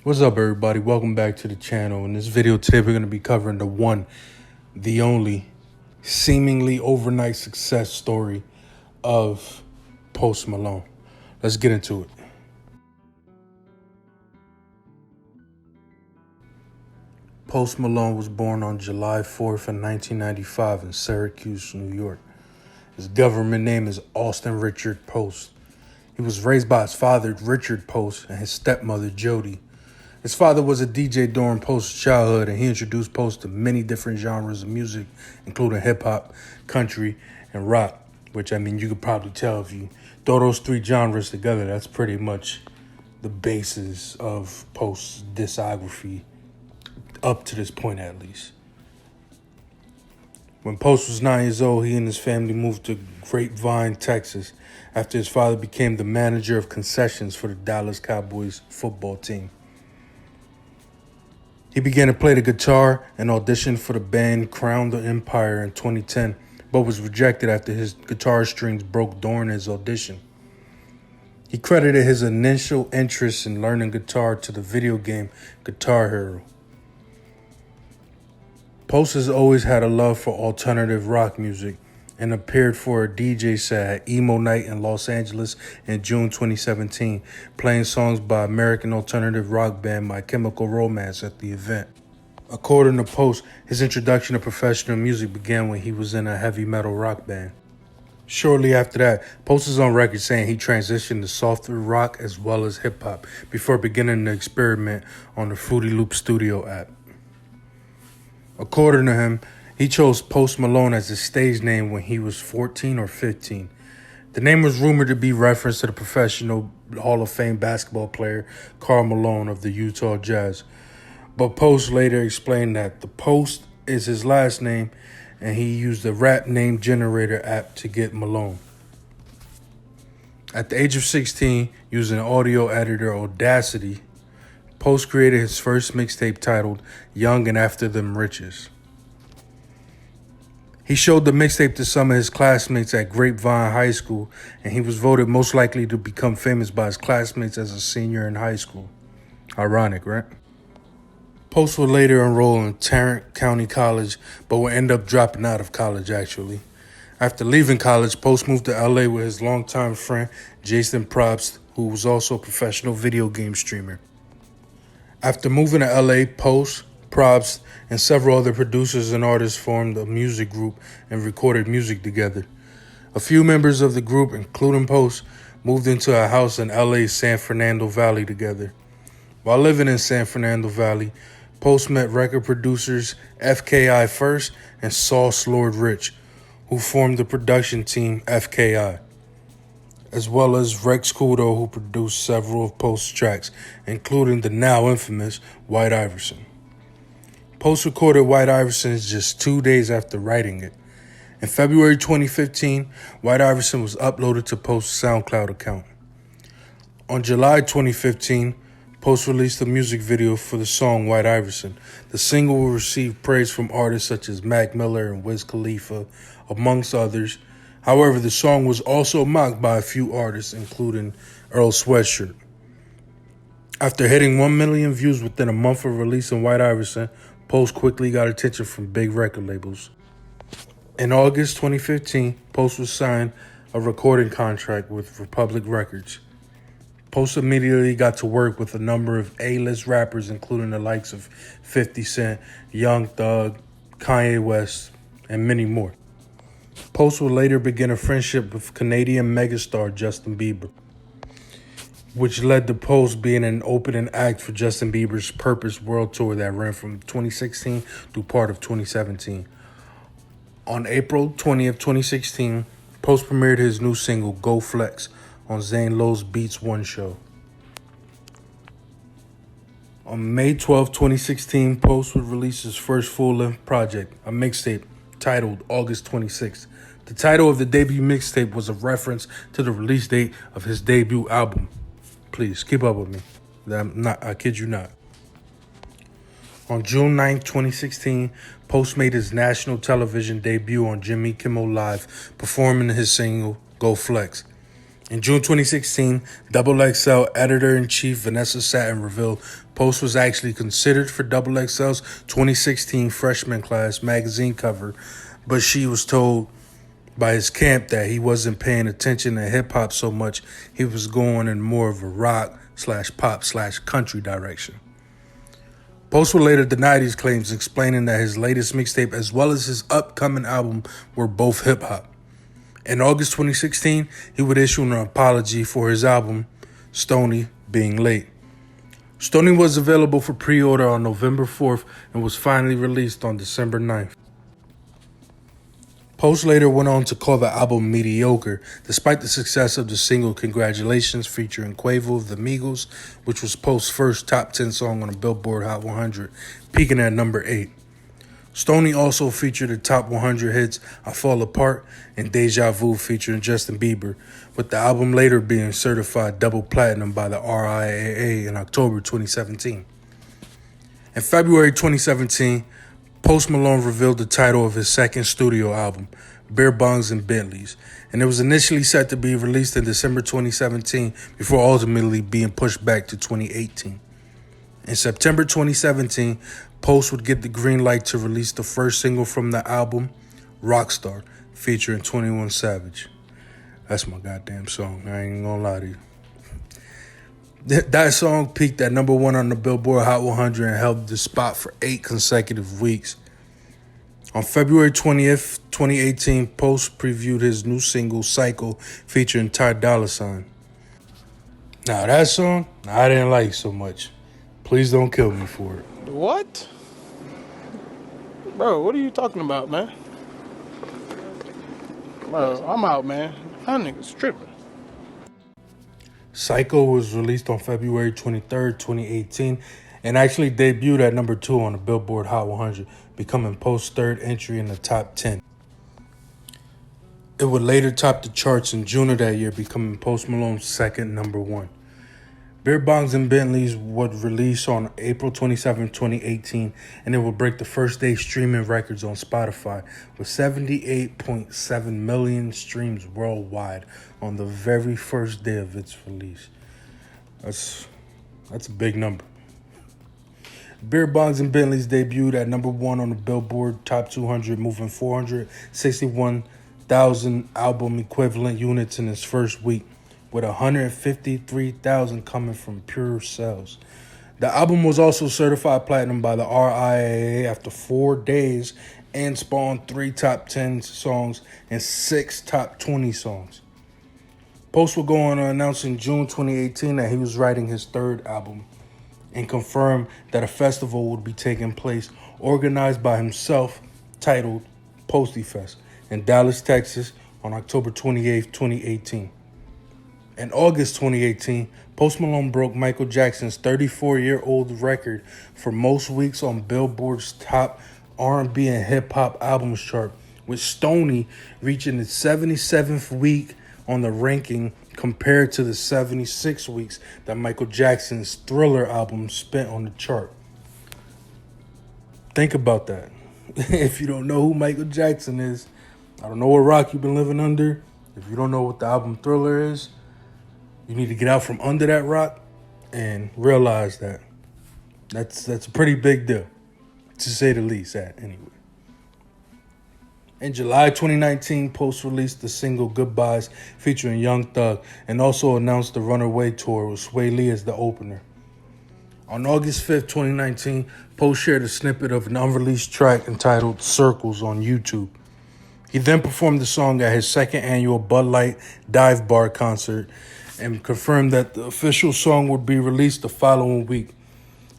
What's up, everybody? Welcome back to the channel. In this video today, we're going to be covering the one, the only, seemingly overnight success story of Post Malone. Let's get into it. Post Malone was born on July 4th in 1995 in Syracuse, New York. His government name is Austin Richard Post. He was raised by his father, Richard Post, and his stepmother, Jody. His father was a DJ during Post's childhood, and he introduced Post to many different genres of music, including hip-hop, country, and rock, which, you could probably tell if you throw those three genres together, that's pretty much the basis of Post's discography, up to this point at least. When Post was 9 years old, he and his family moved to Grapevine, Texas, after his father became the manager of concessions for the Dallas Cowboys football team. He began to play the guitar and auditioned for the band Crown the Empire in 2010, but was rejected after his guitar strings broke during his audition. He credited his initial interest in learning guitar to the video game Guitar Hero. Post has always had a love for alternative rock music and appeared for a DJ set at Emo Night in Los Angeles in June 2017, playing songs by American alternative rock band My Chemical Romance at the event. According to Post, his introduction to professional music began when he was in a heavy metal rock band. Shortly after that, Post is on record saying he transitioned to softer rock as well as hip-hop before beginning to experiment on the Fruity Loop Studio app. According to him, he chose Post Malone as his stage name when he was 14 or 15. The name was rumored to be reference to the professional Hall of Fame basketball player Karl Malone of the Utah Jazz. But Post later explained that the Post is his last name and he used the rap name generator app to get Malone. At the age of 16, using audio editor Audacity, Post created his first mixtape titled Young and After Them Riches. He showed the mixtape to some of his classmates at Grapevine High School, and he was voted most likely to become famous by his classmates as a senior in high school. Ironic, right? Post would later enroll in Tarrant County College, but would end up dropping out of college, actually. After leaving college, Post moved to LA with his longtime friend, Jason Probst, who was also a professional video game streamer. After moving to LA, Post, Probst, and several other producers and artists formed a music group and recorded music together. A few members of the group, including Post, moved into a house in LA's San Fernando Valley together. While living in San Fernando Valley, Post met record producers FKI First and Sauce Lord Rich, who formed the production team FKI, as well as Rex Kudo, who produced several of Post's tracks, including the now infamous White Iverson. Post recorded White Iverson just 2 days after writing it. In February 2015, White Iverson was uploaded to Post's SoundCloud account. On July 2015, Post released a music video for the song White Iverson. The single will receive praise from artists such as Mac Miller and Wiz Khalifa, amongst others. However, the song was also mocked by a few artists, including Earl Sweatshirt. After hitting 1 million views within a month of releasing White Iverson, Post quickly got attention from big record labels. In August 2015, Post was signed a recording contract with Republic Records. Post immediately got to work with a number of A-list rappers, including the likes of 50 Cent, Young Thug, Kanye West, and many more. Post would later begin a friendship with Canadian megastar Justin Bieber, which led to Post being an opening act for Justin Bieber's Purpose World Tour that ran from 2016 through part of 2017. On April 20th, 2016, Post premiered his new single, Go Flex, on Zane Lowe's Beats One show. On May 12, 2016, Post would release his first full-length project, a mixtape titled August 26th. The title of the debut mixtape was a reference to the release date of his debut album. Please, keep up with me. I kid you not. On June 9, 2016, Post made his national television debut on Jimmy Kimmel Live, performing his single, Go Flex. In June 2016, XXL editor-in-chief Vanessa Satin revealed Post was actually considered for XXL's 2016 freshman class magazine cover, but she was told by his camp that he wasn't paying attention to hip-hop so much, he was going in more of a rock/pop/country direction. Post would later deny these claims, explaining that his latest mixtape as well as his upcoming album were both hip-hop. In August 2016, he would issue an apology for his album, Stoney, being late. Stoney was available for pre-order on November 4th and was finally released on December 9th. Post later went on to call the album mediocre, despite the success of the single Congratulations featuring Quavo of the Migos, which was Post's first top 10 song on the Billboard Hot 100, peaking at number 8. Stoney also featured the top 100 hits I Fall Apart and Deja Vu featuring Justin Bieber, with the album later being certified double platinum by the RIAA in October 2017. In February 2017, Post Malone revealed the title of his second studio album, Beer Bongs and Bentleys, and it was initially set to be released in December 2017 before ultimately being pushed back to 2018. In September 2017, Post would get the green light to release the first single from the album, Rockstar, featuring 21 Savage. That's my goddamn song, I ain't gonna lie to you. That song peaked at number 1 on the Billboard Hot 100 and held the spot for 8 consecutive weeks. On February 20th, 2018, Post previewed his new single, Psycho, featuring Ty Dolla $ign. Now, that song, I didn't like so much. Please don't kill me for it. What? Bro, what are you talking about, man? Bro, I'm out, man. That nigga's tripping. Psycho was released on February 23rd, 2018, and actually debuted at number 2 on the Billboard Hot 100, becoming Post's third entry in the top 10. It would later top the charts in June of that year, becoming Post Malone's second number 1. Beer Bongs and Bentleys would release on April 27, 2018, and it would break the first day streaming records on Spotify with 78.7 million streams worldwide on the very first day of its release. That's a big number. Beer Bongs and Bentleys debuted at number 1 on the Billboard Top 200, moving 461,000 album equivalent units in its first week, with 153,000 coming from pure sales. The album was also certified platinum by the RIAA after 4 days and spawned 3 top 10 songs and 6 top 20 songs. Post would go on to announce in June 2018 that he was writing his third album and confirmed that a festival would be taking place organized by himself titled Posty Fest in Dallas, Texas on October 28, 2018. In August 2018, Post Malone broke Michael Jackson's 34-year-old record for most weeks on Billboard's top R&B and hip-hop albums chart, with Stoney reaching its 77th week on the ranking compared to the 76 weeks that Michael Jackson's Thriller album spent on the chart. Think about that. If you don't know who Michael Jackson is, I don't know what rock you've been living under. If you don't know what the album Thriller is, you need to get out from under that rock and realize that that's a pretty big deal, to say the least, anyway. In July 2019, Post released the single Goodbyes featuring Young Thug and also announced the Runaway Tour with Sway Lee as the opener. On August 5th, 2019, Post shared a snippet of an unreleased track entitled Circles on YouTube. He then performed the song at his second annual Bud Light Dive Bar concert and confirmed that the official song would be released the following week.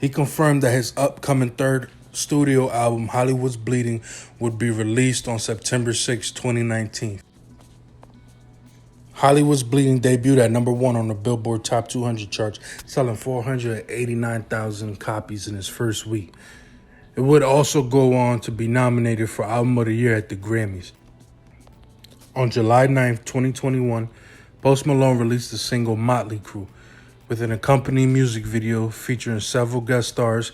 He confirmed that his upcoming third studio album, Hollywood's Bleeding, would be released on September 6, 2019. Hollywood's Bleeding debuted at number 1 on the Billboard Top 200 charts, selling 489,000 copies in its first week. It would also go on to be nominated for Album of the Year at the Grammys. On July 9, 2021, Post Malone released the single Motley Crue with an accompanying music video featuring several guest stars,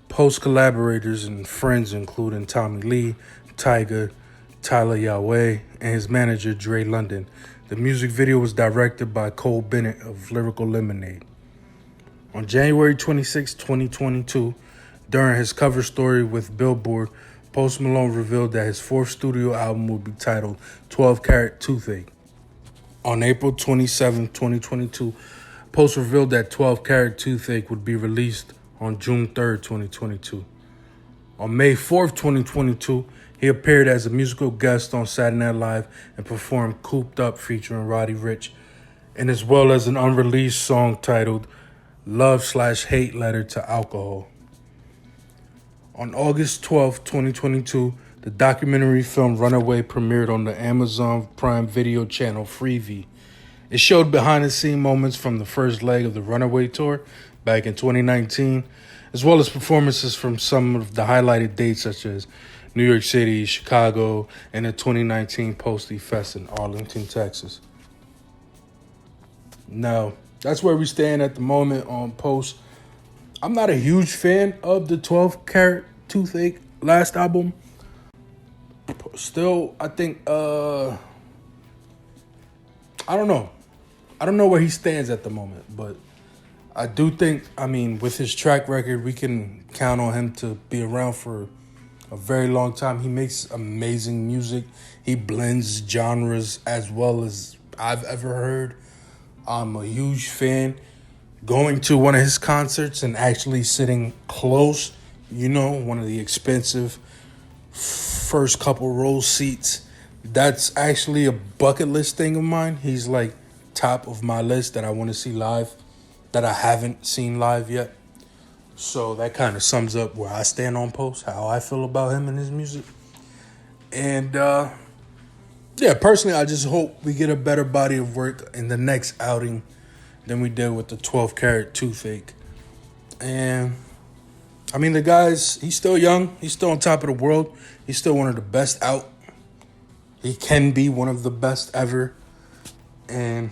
Post collaborators, and friends including Tommy Lee, Tyga, Tyler Yahweh, and his manager Dre London. The music video was directed by Cole Bennett of Lyrical Lemonade. On January 26, 2022, during his cover story with Billboard, Post Malone revealed that his fourth studio album would be titled 12 Carat Toothache. On April 27, 2022, Post revealed that 12 Carat Toothache would be released on June 3, 2022. On May 4, 2022, he appeared as a musical guest on Saturday Night Live and performed Cooped Up featuring Roddy Ricch, and as well as an unreleased song titled Love/Hate Letter to Alcohol. On August 12, 2022, the documentary film Runaway premiered on the Amazon Prime Video channel Freevee. It showed behind-the-scenes moments from the first leg of the Runaway tour back in 2019, as well as performances from some of the highlighted dates such as New York City, Chicago, and the 2019 Posty Fest in Arlington, Texas. Now, that's where we stand at the moment on Post. I'm not a huge fan of the 12 Carat Toothache last album. Still, I think, I don't know. I don't know where he stands at the moment, but I do think, with his track record, we can count on him to be around for a very long time. He makes amazing music. He blends genres as well as I've ever heard. I'm a huge fan. Going to one of his concerts and actually sitting close, one of the expensive first couple row seats, that's actually a bucket list thing of mine. He's like top of my list that I want to see live, that I haven't seen live yet. So that kind of sums up where I stand on Post, how I feel about him and his music. And personally, I just hope we get a better body of work in the next outing than we did with the 12 Carat Toothache. And the guy's, he's still young. He's still on top of the world. He's still one of the best out. He can be one of the best ever. And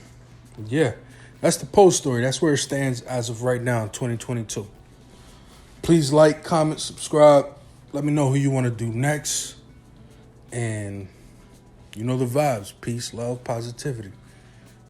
yeah, that's the Post story. That's where it stands as of right now in 2022. Please like, comment, subscribe. Let me know who you want to do next. And you know the vibes. Peace, love, positivity.